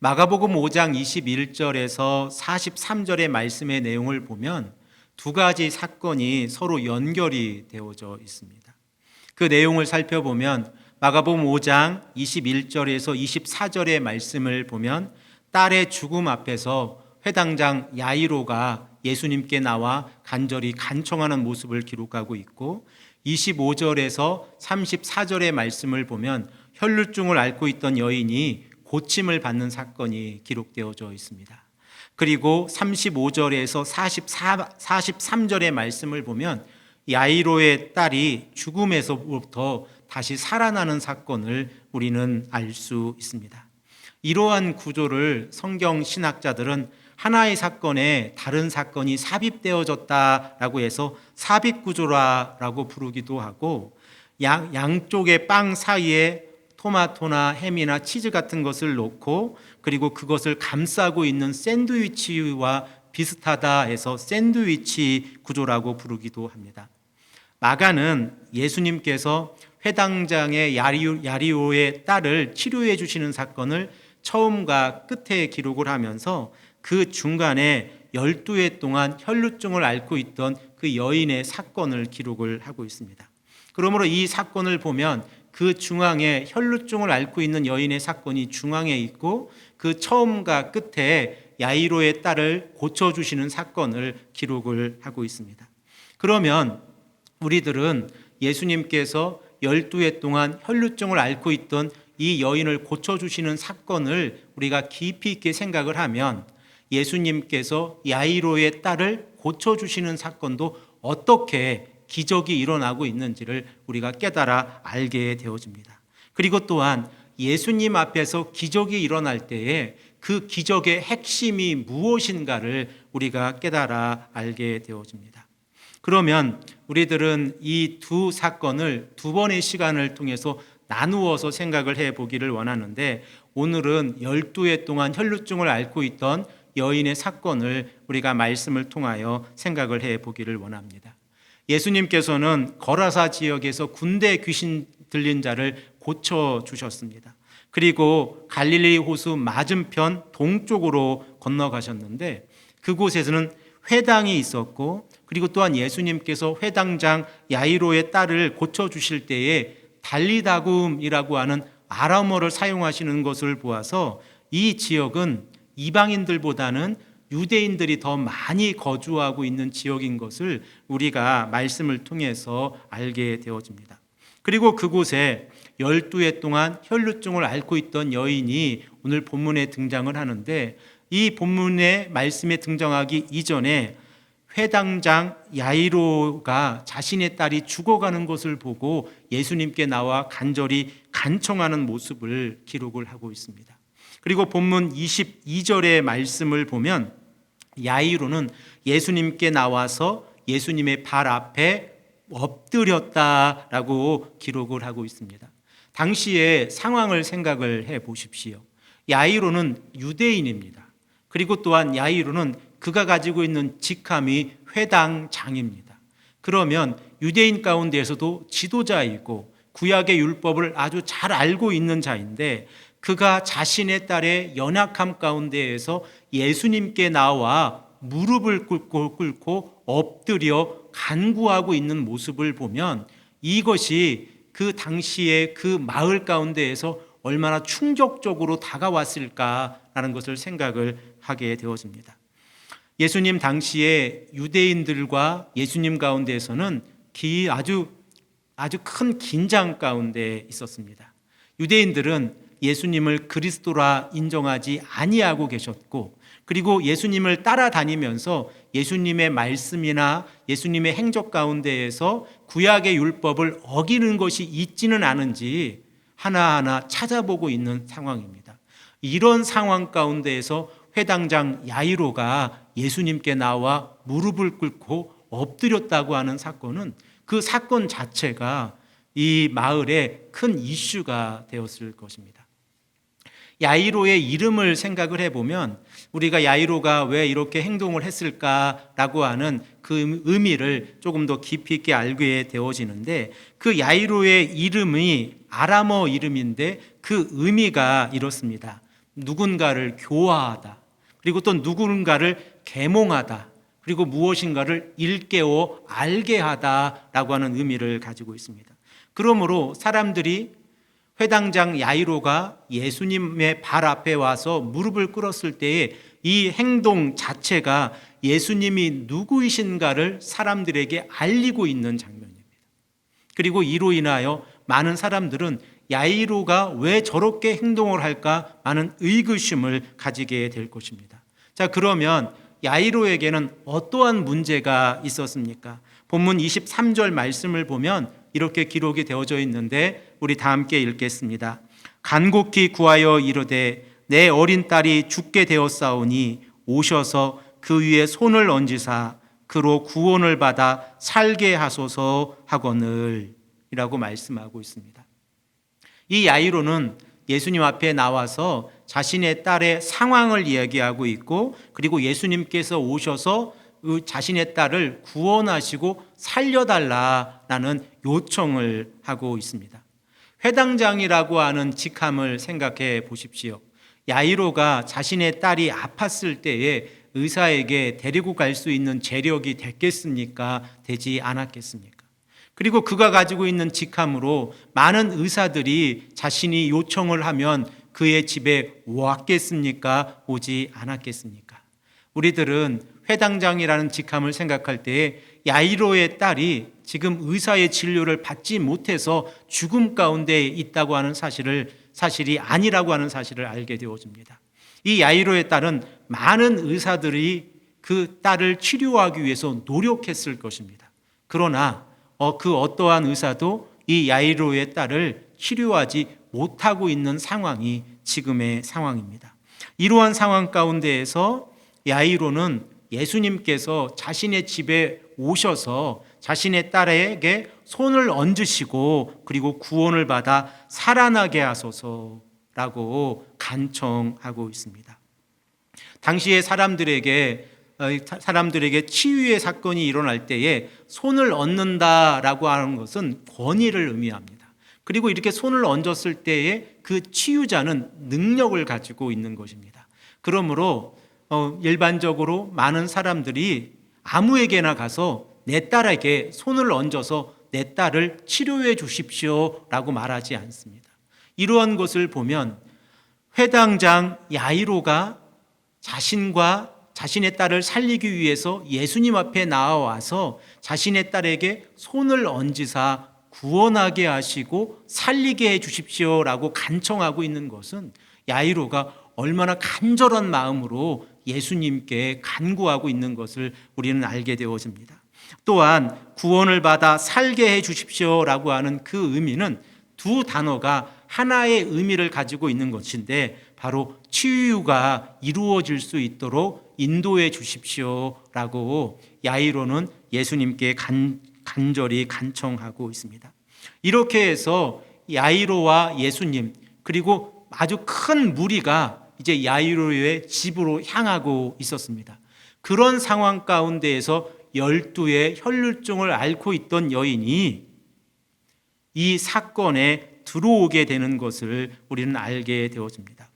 마가복음 5장 21절에서 43절의 말씀의 내용을 보면 두 가지 사건이 서로 연결이 되어져 있습니다. 그 내용을 살펴보면 마가복음 5장 21절에서 24절의 말씀을 보면 딸의 죽음 앞에서 회당장 야이로가 예수님께 나와 간절히 간청하는 모습을 기록하고 있고, 25절에서 34절의 말씀을 보면 혈루증을 앓고 있던 여인이 고침을 받는 사건이 기록되어져 있습니다. 그리고 35절에서 43절의 말씀을 보면 야이로의 딸이 죽음에서부터 다시 살아나는 사건을 우리는 알 수 있습니다. 이러한 구조를 성경 신학자들은 하나의 사건에 다른 사건이 삽입되어졌다라고 해서 삽입구조라고 부르기도 하고, 양쪽의 빵 사이에 토마토나 햄이나 치즈 같은 것을 넣고 그리고 그것을 감싸고 있는 샌드위치와 비슷하다 해서 샌드위치 구조라고 부르기도 합니다. 마가는 예수님께서 회당장의 야리오의 딸을 치료해 주시는 사건을 처음과 끝에 기록을 하면서 그 중간에 12해 동안 혈루증을 앓고 있던 그 여인의 사건을 기록을 하고 있습니다. 그러므로 이 사건을 보면 그 중앙에 혈루증을 앓고 있는 여인의 사건이 중앙에 있고, 그 처음과 끝에 야이로의 딸을 고쳐주시는 사건을 기록을 하고 있습니다. 그러면 우리들은 예수님께서 12해 동안 혈루증을 앓고 있던 이 여인을 고쳐주시는 사건을 우리가 깊이 있게 생각을 하면 예수님께서 야이로의 딸을 고쳐주시는 사건도 어떻게 기적이 일어나고 있는지를 우리가 깨달아 알게 되어집니다. 그리고 또한 예수님 앞에서 기적이 일어날 때에 그 기적의 핵심이 무엇인가를 우리가 깨달아 알게 되어집니다. 그러면 우리들은 이 두 사건을 두 번의 시간을 통해서 나누어서 생각을 해보기를 원하는데, 오늘은 12해 동안 혈루증을 앓고 있던 여인의 사건을 우리가 말씀을 통하여 생각을 해보기를 원합니다. 예수님께서는 거라사 지역에서 군대 귀신 들린 자를 고쳐주셨습니다. 그리고 갈릴리 호수 맞은편 동쪽으로 건너가셨는데, 그곳에서는 회당이 있었고, 그리고 또한 예수님께서 회당장 야이로의 딸을 고쳐주실 때에 달리다굼이라고 하는 아람어를 사용하시는 것을 보아서 이 지역은 이방인들보다는 유대인들이 더 많이 거주하고 있는 지역인 것을 우리가 말씀을 통해서 알게 되어집니다. 그리고 그곳에 12해 동안 혈루증을 앓고 있던 여인이 오늘 본문에 등장을 하는데, 이 본문의 말씀에 등장하기 이전에 회당장 야이로가 자신의 딸이 죽어가는 것을 보고 예수님께 나와 간절히 간청하는 모습을 기록을 하고 있습니다. 그리고 본문 22절의 말씀을 보면 야이로는 예수님께 나와서 예수님의 발 앞에 엎드렸다라고 기록을 하고 있습니다. 당시의 상황을 생각을 해 보십시오. 야이로는 유대인입니다. 그리고 또한 야이로는 그가 가지고 있는 직함이 회당장입니다. 그러면 유대인 가운데에서도 지도자이고 구약의 율법을 아주 잘 알고 있는 자인데, 그가 자신의 딸의 연약함 가운데에서 예수님께 나와 무릎을 꿇고 엎드려 간구하고 있는 모습을 보면 이것이 그 당시에 그 마을 가운데에서 얼마나 충격적으로 다가왔을까라는 것을 생각을 하게 되어집니다. 예수님 당시에 유대인들과 예수님 가운데에서는 아주 큰 긴장 가운데 있었습니다. 유대인들은 예수님을 그리스도라 인정하지 아니하고 계셨고, 그리고 예수님을 따라다니면서 예수님의 말씀이나 예수님의 행적 가운데에서 구약의 율법을 어기는 것이 있지는 않은지 하나하나 찾아보고 있는 상황입니다. 이런 상황 가운데에서 회당장 야이로가 예수님께 나와 무릎을 꿇고 엎드렸다고 하는 사건은, 그 사건 자체가 이 마을에 큰 이슈가 되었을 것입니다. 야이로의 이름을 생각을 해보면 우리가 야이로가 왜 이렇게 행동을 했을까라고 하는 그 의미를 조금 더 깊이 있게 알게 되어지는데, 그 야이로의 이름이 아람어 이름인데 그 의미가 이렇습니다. 누군가를 교화하다, 그리고 또 누군가를 계몽하다, 그리고 무엇인가를 일깨워 알게 하다라고 하는 의미를 가지고 있습니다. 그러므로 사람들이 회당장 야이로가 예수님의 발 앞에 와서 무릎을 꿇었을 때에 이 행동 자체가 예수님이 누구이신가를 사람들에게 알리고 있는 장면입니다. 그리고 이로 인하여 많은 사람들은 야이로가 왜 저렇게 행동을 할까 많은 의구심을 가지게 될 것입니다. 자, 그러면 야이로에게는 어떠한 문제가 있었습니까? 본문 23절 말씀을 보면 이렇게 기록이 되어져 있는데 우리 다 함께 읽겠습니다. 간곡히 구하여 이르되 내 어린 딸이 죽게 되었사오니 오셔서 그 위에 손을 얹으사 그로 구원을 받아 살게 하소서 하거늘 이라고 말씀하고 있습니다. 이 야이로는 예수님 앞에 나와서 자신의 딸의 상황을 이야기하고 있고, 그리고 예수님께서 오셔서 자신의 딸을 구원하시고 살려달라는 요청을 하고 있습니다. 회당장이라고 하는 직함을 생각해 보십시오. 야이로가 자신의 딸이 아팠을 때에 의사에게 데리고 갈 수 있는 재력이 됐겠습니까? 되지 않았겠습니까? 그리고 그가 가지고 있는 직함으로 많은 의사들이 자신이 요청을 하면 그의 집에 왔겠습니까? 오지 않았겠습니까? 우리들은 회당장이라는 직함을 생각할 때에 야이로의 딸이 지금 의사의 진료를 받지 못해서 죽음 가운데 있다고 하는 사실이 아니라고 하는 사실을 알게 되어집니다. 이 야이로의 딸은 많은 의사들이 그 딸을 치료하기 위해서 노력했을 것입니다. 그러나 그 어떠한 의사도 이 야이로의 딸을 치료하지 못하고 있는 상황이 지금의 상황입니다. 이러한 상황 가운데에서 야이로는 예수님께서 자신의 집에 오셔서 자신의 딸에게 손을 얹으시고 그리고 구원을 받아 살아나게 하소서라고 간청하고 있습니다. 당시에 사람들에게 치유의 사건이 일어날 때에 손을 얹는다라고 하는 것은 권위를 의미합니다. 그리고 이렇게 손을 얹었을 때에 그 치유자는 능력을 가지고 있는 것입니다. 그러므로 일반적으로 많은 사람들이 아무에게나 가서 내 딸에게 손을 얹어서 내 딸을 치료해 주십시오라고 말하지 않습니다. 이러한 것을 보면 회당장 야이로가 자신과 자신의 딸을 살리기 위해서 예수님 앞에 나와서 자신의 딸에게 손을 얹으사 구원하게 하시고 살리게 해 주십시오라고 간청하고 있는 것은 야이로가 얼마나 간절한 마음으로 예수님께 간구하고 있는 것을 우리는 알게 되어집니다. 또한 구원을 받아 살게 해 주십시오라고 하는 그 의미는 두 단어가 하나의 의미를 가지고 있는 것인데 바로 치유가 이루어질 수 있도록 인도해 주십시오라고 야이로는 예수님께 간절히 간청하고 있습니다. 이렇게 해서 야이로와 예수님 그리고 아주 큰 무리가 이제 야이로의 집으로 향하고 있었습니다. 그런 상황 가운데에서 12의 혈루증을 앓고 있던 여인이 이 사건에 들어오게 되는 것을 우리는 알게 되어집니다.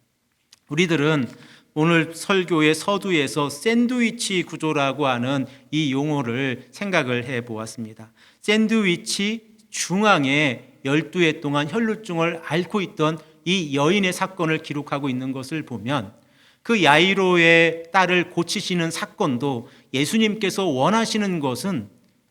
우리들은 오늘 설교의 서두에서 샌드위치 구조라고 하는 이 용어를 생각을 해 보았습니다. 샌드위치 중앙에 12해 동안 혈루증을 앓고 있던 이 여인의 사건을 기록하고 있는 것을 보면 그 야이로의 딸을 고치시는 사건도 예수님께서 원하시는 것은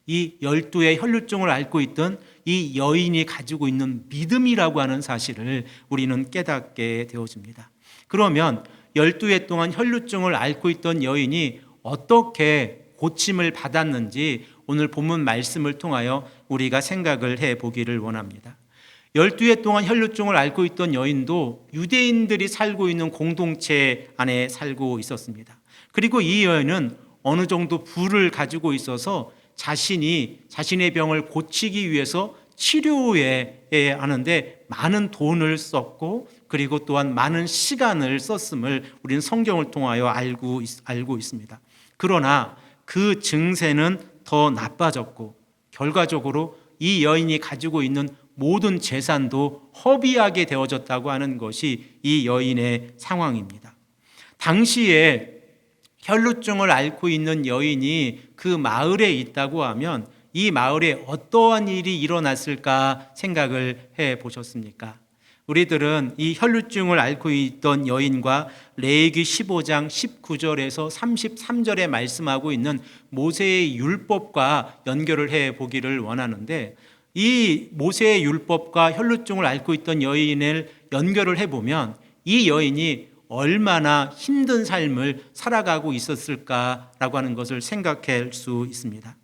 이 12의 혈루증을 앓고 있던 이 여인이 가지고 있는 믿음이라고 하는 사실을 우리는 깨닫게 되어집니다. 그러면 12해 동안 혈루증을 앓고 있던 여인이 어떻게 고침을 받았는지 오늘 본문 말씀을 통하여 우리가 생각을 해 보기를 원합니다. 12해 동안 혈루증을 앓고 있던 여인도 유대인들이 살고 있는 공동체 안에 살고 있었습니다. 그리고 이 여인은 어느 정도 부를 가지고 있어서 자신의 병을 고치기 위해서 치료해야 하는데 많은 돈을 썼고 그리고 또한 많은 시간을 썼음을 우리는 성경을 통하여 알고 있습니다. 그러나 그 증세는 더 나빠졌고 결과적으로 이 여인이 가지고 있는 모든 재산도 허비하게 되어졌다고 하는 것이 이 여인의 상황입니다. 당시에 혈루증을 앓고 있는 여인이 그 마을에 있다고 하면 이 마을에 어떠한 일이 일어났을까 생각을 해 보셨습니까? 우리들은 이 혈루증을 앓고 있던 여인과 레위기 15장 19절에서 33절에 말씀하고 있는 모세의 율법과 연결을 해 보기를 원하는데, 이 모세의 율법과 혈루증을 앓고 있던 여인을 연결을 해 보면 이 여인이 얼마나 힘든 삶을 살아가고 있었을까라고 하는 것을 생각할 수 있습니다.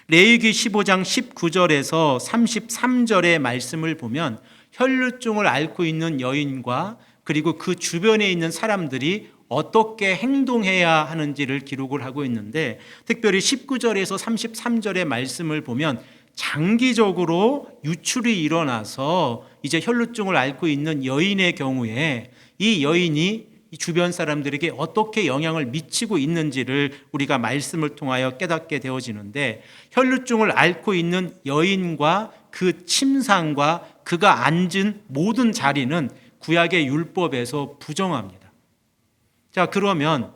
레위기 15장 19절에서 33절의 말씀을 보면 혈루증을 앓고 있는 여인과 그리고 그 주변에 있는 사람들이 어떻게 행동해야 하는지를 기록을 하고 있는데, 특별히 19절에서 33절의 말씀을 보면 장기적으로 유출이 일어나서 이제 혈루증을 앓고 있는 여인의 경우에 이 여인이 이 주변 사람들에게 어떻게 영향을 미치고 있는지를 우리가 말씀을 통하여 깨닫게 되어지는데, 혈루증을 앓고 있는 여인과 그 침상과 그가 앉은 모든 자리는 구약의 율법에서 부정합니다. 자, 그러면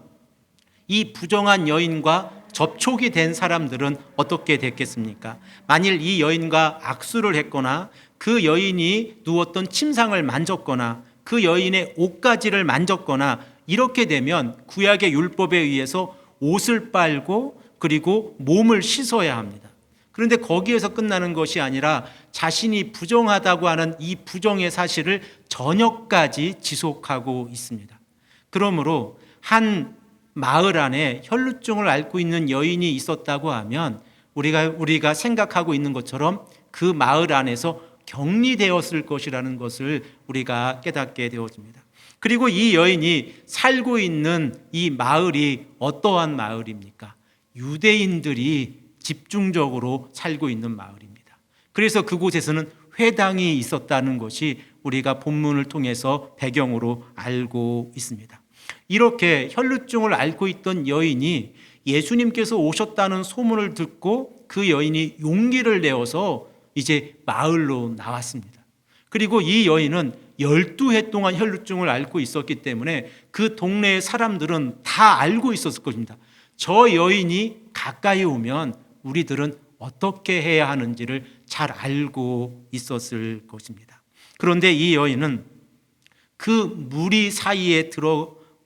이 부정한 여인과 접촉이 된 사람들은 어떻게 됐겠습니까? 만일 이 여인과 악수를 했거나 그 여인이 누웠던 침상을 만졌거나 그 여인의 옷가지를 만졌거나 이렇게 되면 구약의 율법에 의해서 옷을 빨고 그리고 몸을 씻어야 합니다. 그런데 거기에서 끝나는 것이 아니라 자신이 부정하다고 하는 이 부정의 사실을 저녁까지 지속하고 있습니다. 그러므로 한 마을 안에 혈루증을 앓고 있는 여인이 있었다고 하면 우리가 생각하고 있는 것처럼 그 마을 안에서 격리되었을 것이라는 것을 우리가 깨닫게 되어집니다. 그리고 이 여인이 살고 있는 이 마을이 어떠한 마을입니까? 유대인들이 집중적으로 살고 있는 마을입니다. 그래서 그곳에서는 회당이 있었다는 것이 우리가 본문을 통해서 배경으로 알고 있습니다. 이렇게 혈루증을 앓고 있던 여인이 예수님께서 오셨다는 소문을 듣고 그 여인이 용기를 내어서 이제 마을로 나왔습니다. 그리고 이 여인은 12해 동안 혈루증을 앓고 있었기 때문에 그 동네의 사람들은 다 알고 있었을 것입니다. 저 여인이 가까이 오면 우리들은 어떻게 해야 하는지를 잘 알고 있었을 것입니다. 그런데 이 여인은 그 무리 사이에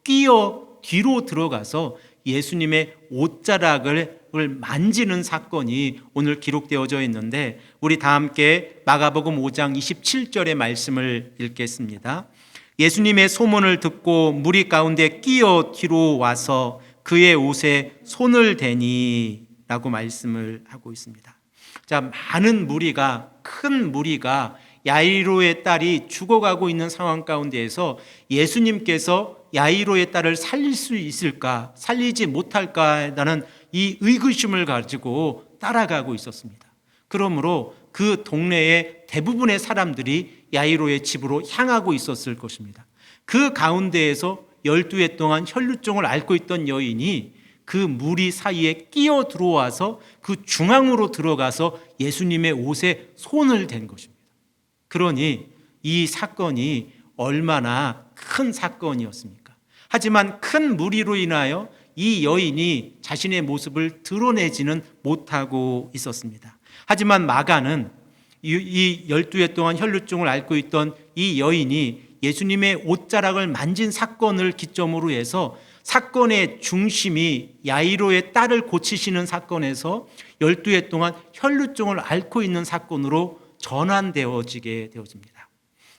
끼어 뒤로 들어가서 예수님의 옷자락을 만지는 사건이 오늘 기록되어져 있는데, 우리 다 함께 마가복음 5장 27절의 말씀을 읽겠습니다. 예수님의 소문을 듣고 무리 가운데 끼어 뒤로 와서 그의 옷에 손을 대니 라고 말씀을 하고 있습니다. 자, 큰 무리가 야이로의 딸이 죽어가고 있는 상황 가운데에서 예수님께서 야이로의 딸을 살릴 수 있을까, 살리지 못할까라는 이 의구심을 가지고 따라가고 있었습니다. 그러므로 그 동네의 대부분의 사람들이 야이로의 집으로 향하고 있었을 것입니다. 그 가운데에서 12해 동안 혈루증을 앓고 있던 여인이 그 무리 사이에 끼어 들어와서 그 중앙으로 들어가서 예수님의 옷에 손을 댄 것입니다. 그러니 이 사건이 얼마나 큰 사건이었습니까? 하지만 큰 무리로 인하여 이 여인이 자신의 모습을 드러내지는 못하고 있었습니다. 하지만 마가는 이 12해 동안 혈루증을 앓고 있던 이 여인이 예수님의 옷자락을 만진 사건을 기점으로 해서 사건의 중심이 야이로의 딸을 고치시는 사건에서 12해 동안 혈루증을 앓고 있는 사건으로 전환되어지게 되어집니다.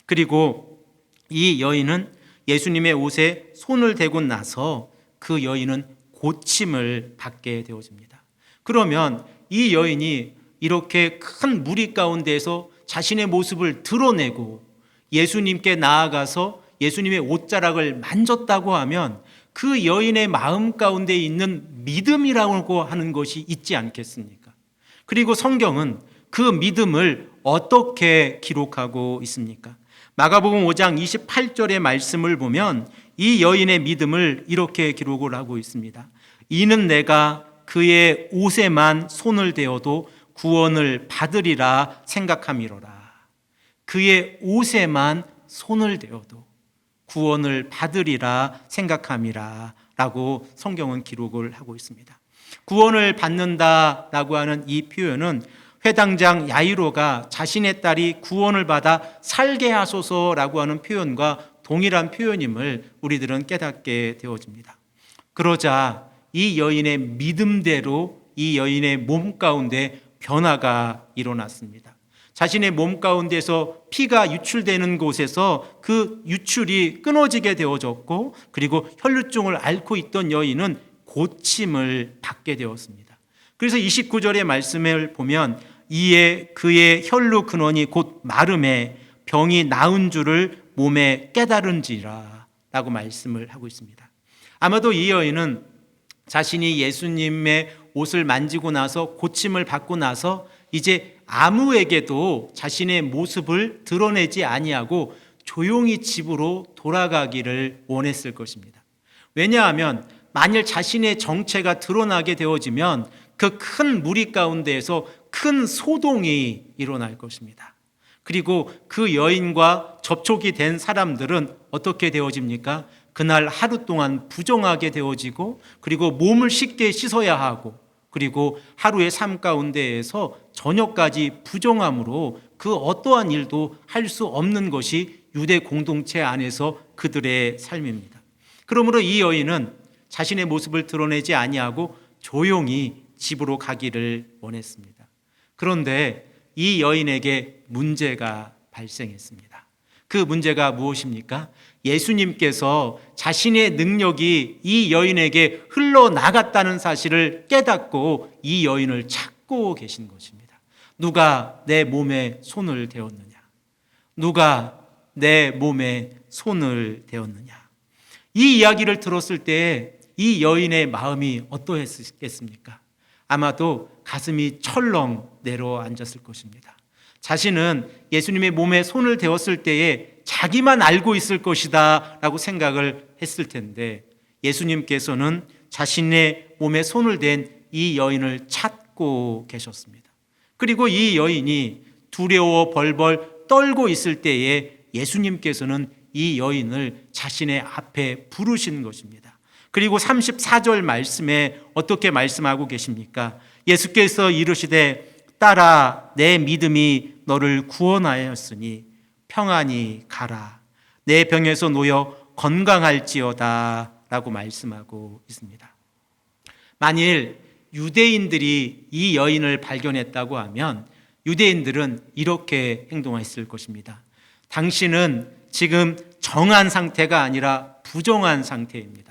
그리고 이 여인은 예수님의 옷에 손을 대고 나서 그 여인은 고침을 받게 되어집니다. 그러면 이 여인이 이렇게 큰 무리 가운데에서 자신의 모습을 드러내고 예수님께 나아가서 예수님의 옷자락을 만졌다고 하면 그 여인의 마음 가운데 있는 믿음이라고 하는 것이 있지 않겠습니까? 그리고 성경은 그 믿음을 어떻게 기록하고 있습니까? 마가복음 5장 28절의 말씀을 보면 이 여인의 믿음을 이렇게 기록을 하고 있습니다. 이는 내가 그의 옷에만 손을 대어도 구원을 받으리라 생각함이로라. 그의 옷에만 손을 대어도 구원을 받으리라 생각함이라 라고 성경은 기록을 하고 있습니다. 구원을 받는다라고 하는 이 표현은 회당장 야이로가 자신의 딸이 구원을 받아 살게 하소서라고 하는 표현과 동일한 표현임을 우리들은 깨닫게 되어집니다. 그러자 이 여인의 믿음대로 이 여인의 몸 가운데 변화가 일어났습니다. 자신의 몸 가운데서 피가 유출되는 곳에서 그 유출이 끊어지게 되어졌고, 그리고 혈루증을 앓고 있던 여인은 고침을 받게 되었습니다. 그래서 29절의 말씀을 보면 이에 그의 혈루 근원이 곧 마름에 병이 나은 줄을 몸에 깨달은지라 라고 말씀을 하고 있습니다. 아마도 이 여인은 자신이 예수님의 옷을 만지고 나서 고침을 받고 나서 이제 아무에게도 자신의 모습을 드러내지 아니하고 조용히 집으로 돌아가기를 원했을 것입니다. 왜냐하면 만일 자신의 정체가 드러나게 되어지면 그 큰 무리 가운데에서 큰 소동이 일어날 것입니다. 그리고 그 여인과 접촉이 된 사람들은 어떻게 되어집니까? 그날 하루 동안 부정하게 되어지고, 그리고 몸을 쉽게 씻어야 하고, 그리고 하루의 삶 가운데에서 저녁까지 부정함으로 그 어떠한 일도 할 수 없는 것이 유대 공동체 안에서 그들의 삶입니다. 그러므로 이 여인은 자신의 모습을 드러내지 아니하고 조용히 집으로 가기를 원했습니다. 그런데 이 여인에게 문제가 발생했습니다. 그 문제가 무엇입니까? 예수님께서 자신의 능력이 이 여인에게 흘러나갔다는 사실을 깨닫고 이 여인을 찾고 계신 것입니다. 누가 내 몸에 손을 대었느냐? 누가 내 몸에 손을 대었느냐? 이 이야기를 들었을 때 이 여인의 마음이 어떠했겠습니까? 아마도 가슴이 철렁 내려앉았을 것입니다. 자신은 예수님의 몸에 손을 대었을 때에 자기만 알고 있을 것이다 라고 생각을 했을 텐데, 예수님께서는 자신의 몸에 손을 댄 이 여인을 찾고 계셨습니다. 그리고 이 여인이 두려워 벌벌 떨고 있을 때에 예수님께서는 이 여인을 자신의 앞에 부르신 것입니다. 그리고 34절 말씀에 어떻게 말씀하고 계십니까? 예수께서 이르시되 딸아, 내 믿음이 너를 구원하였으니 평안히 가라. 내 병에서 놓여 건강할지어다 라고 말씀하고 있습니다. 만일 유대인들이 이 여인을 발견했다고 하면 유대인들은 이렇게 행동했을 것입니다. 당신은 지금 정한 상태가 아니라 부정한 상태입니다.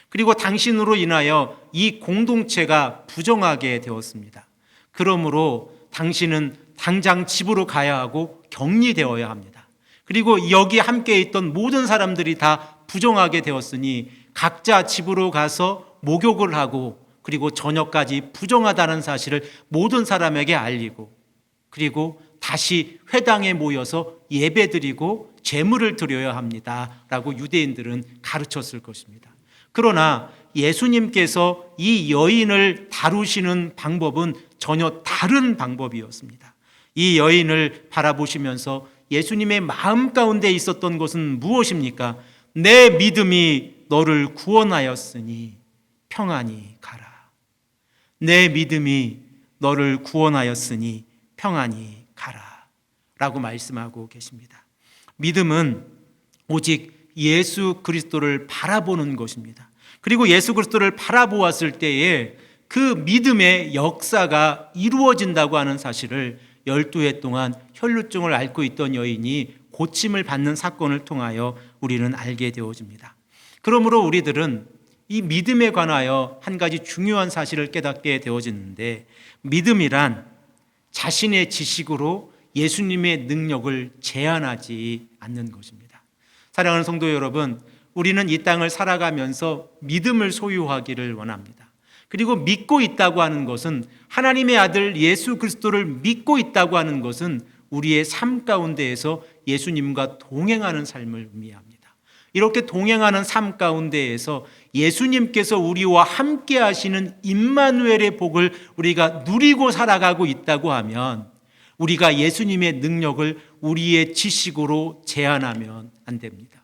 그리고 당신으로 인하여 이 공동체가 부정하게 되었습니다. 그러므로 당신은 당장 집으로 가야 하고 격리되어야 합니다. 그리고 여기 함께 있던 모든 사람들이 다 부정하게 되었으니 각자 집으로 가서 목욕을 하고, 그리고 저녁까지 부정하다는 사실을 모든 사람에게 알리고, 그리고 다시 회당에 모여서 예배드리고 제물을 드려야 합니다 라고 유대인들은 가르쳤을 것입니다. 그러나 예수님께서 이 여인을 다루시는 방법은 전혀 다른 방법이었습니다. 이 여인을 바라보시면서 예수님의 마음 가운데 있었던 것은 무엇입니까? 내 믿음이 너를 구원하였으니 평안히 가라. 내 믿음이 너를 구원하였으니 평안히 가라 라고 말씀하고 계십니다. 믿음은 오직 예수 그리스도를 바라보는 것입니다. 그리고 예수 그리스도를 바라보았을 때에 그 믿음의 역사가 이루어진다고 하는 사실을 12해 동안 혈루증을 앓고 있던 여인이 고침을 받는 사건을 통하여 우리는 알게 되어집니다. 그러므로 우리들은 이 믿음에 관하여 한 가지 중요한 사실을 깨닫게 되어지는데, 믿음이란 자신의 지식으로 예수님의 능력을 제한하지 않는 것입니다. 사랑하는 성도 여러분, 우리는 이 땅을 살아가면서 믿음을 소유하기를 원합니다. 그리고 믿고 있다고 하는 것은, 하나님의 아들 예수 그리스도를 믿고 있다고 하는 것은 우리의 삶 가운데에서 예수님과 동행하는 삶을 의미합니다. 이렇게 동행하는 삶 가운데에서 예수님께서 우리와 함께 하시는 임마누엘의 복을 우리가 누리고 살아가고 있다고 하면, 우리가 예수님의 능력을 우리의 지식으로 제한하면 안 됩니다.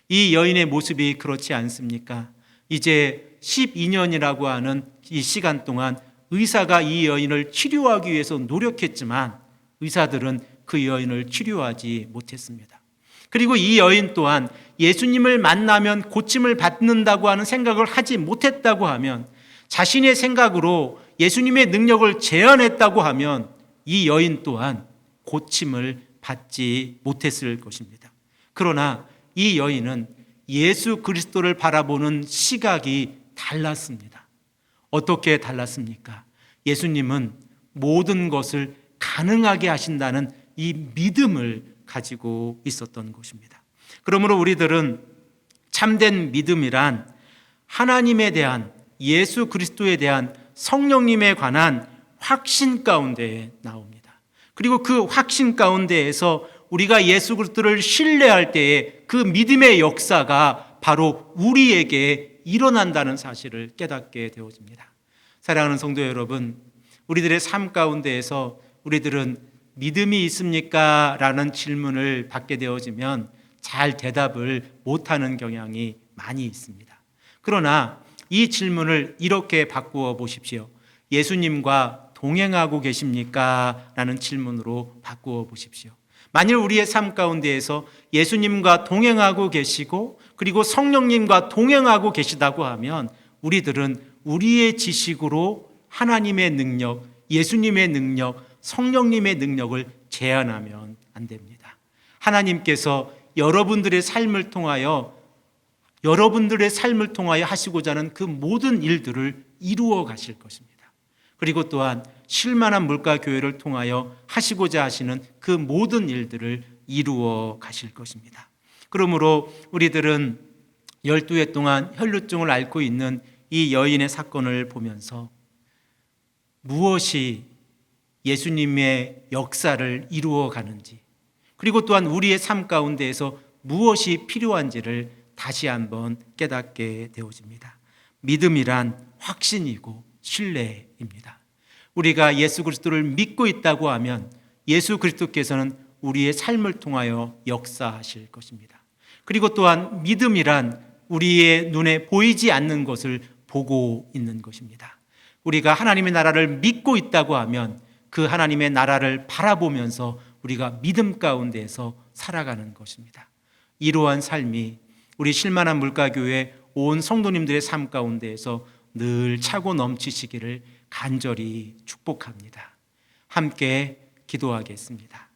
이 여인의 모습이 그렇지 않습니까? 이제 12년이라고 하는 이 시간 동안 의사가 이 여인을 치료하기 위해서 노력했지만 의사들은 그 여인을 치료하지 못했습니다. 그리고 이 여인 또한 예수님을 만나면 고침을 받는다고 하는 생각을 하지 못했다고 하면, 자신의 생각으로 예수님의 능력을 제한했다고 하면 이 여인 또한 고침을 받지 못했을 것입니다. 그러나 이 여인은 예수 그리스도를 바라보는 시각이 달랐습니다. 어떻게 달랐습니까? 예수님은 모든 것을 가능하게 하신다는 이 믿음을 가지고 있었던 것입니다. 그러므로 우리들은 참된 믿음이란 하나님에 대한, 예수 그리스도에 대한 성령님에 관한 확신 가운데에 나옵니다. 그리고 그 확신 가운데에서 우리가 예수 그리스도를 신뢰할 때에 그 믿음의 역사가 바로 우리에게 일어난다는 사실을 깨닫게 되어집니다. 사랑하는 성도 여러분, 우리들의 삶 가운데에서 우리들은 믿음이 있습니까? 라는 질문을 받게 되어지면 잘 대답을 못하는 경향이 많이 있습니다. 그러나 이 질문을 이렇게 바꾸어 보십시오. 예수님과 동행하고 계십니까? 라는 질문으로 바꾸어 보십시오. 만일 우리의 삶 가운데에서 예수님과 동행하고 계시고 그리고 성령님과 동행하고 계시다고 하면 우리들은 우리의 지식으로 하나님의 능력, 예수님의 능력, 성령님의 능력을 제한하면 안 됩니다. 하나님께서 여러분들의 삶을 통하여 하시고자 하는 그 모든 일들을 이루어 가실 것입니다. 그리고 또한 쉴만한 물가교회를 통하여 하시고자 하시는 그 모든 일들을 이루어 가실 것입니다. 그러므로 우리들은 12해 동안 혈루증을 앓고 있는 이 여인의 사건을 보면서 무엇이 예수님의 역사를 이루어 가는지, 그리고 또한 우리의 삶 가운데에서 무엇이 필요한지를 다시 한번 깨닫게 되어집니다. 믿음이란 확신이고 신뢰입니다. 우리가 예수 그리스도를 믿고 있다고 하면 예수 그리스도께서는 우리의 삶을 통하여 역사하실 것입니다. 그리고 또한 믿음이란 우리의 눈에 보이지 않는 것을 보고 있는 것입니다. 우리가 하나님의 나라를 믿고 있다고 하면 그 하나님의 나라를 바라보면서 우리가 믿음 가운데에서 살아가는 것입니다. 이러한 삶이 우리 쉴만한 물가교회 온 성도님들의 삶 가운데에서 늘 차고 넘치시기를 간절히 축복합니다. 함께 기도하겠습니다.